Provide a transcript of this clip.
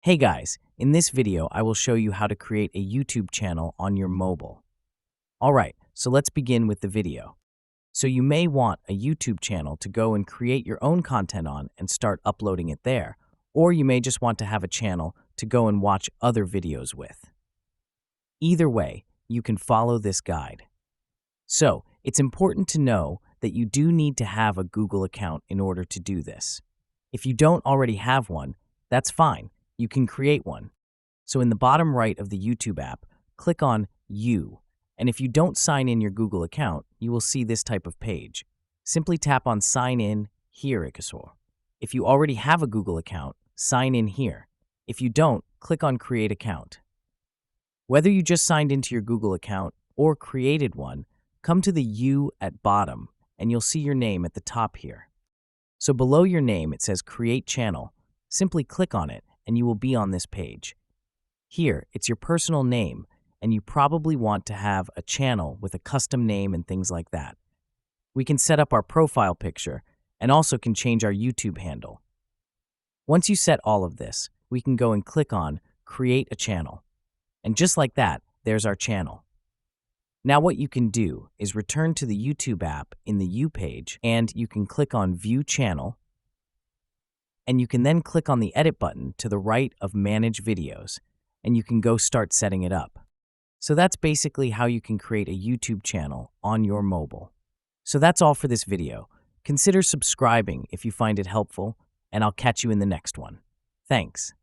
Hey guys, in this video I will show you how to create a YouTube channel on your mobile. Alright, so let's begin with the video. So you may want a YouTube channel to go and create your own content on and start uploading it there, or you may just want to have a channel to go and watch other videos with. Either way, you can follow this guide. So, it's important to know that you do need to have a Google account in order to do this. If you don't already have one, that's fine. You can create one. So in the bottom right of the YouTube app, click on You. And if you don't sign in your Google account, you will see this type of page. Simply tap on Sign In here. If you already have a Google account, sign in here. If you don't, click on Create Account. Whether you just signed into your Google account or created one, come to the You at bottom and you'll see your name at the top here. So below your name it says Create Channel. Simply click on it and you will be on this page. Here, it's your personal name, and you probably want to have a channel with a custom name and things like that. We can set up our profile picture and also can change our YouTube handle. Once you set all of this, we can go and click on Create a Channel. And just like that, there's our channel. Now what you can do is return to the YouTube app in the You page, and you can click on View Channel, and you can then click on the Edit button to the right of Manage Videos, and you can go start setting it up. So that's basically how you can create a YouTube channel on your mobile. So that's all for this video. Consider subscribing if you find it helpful, and I'll catch you in the next one. Thanks.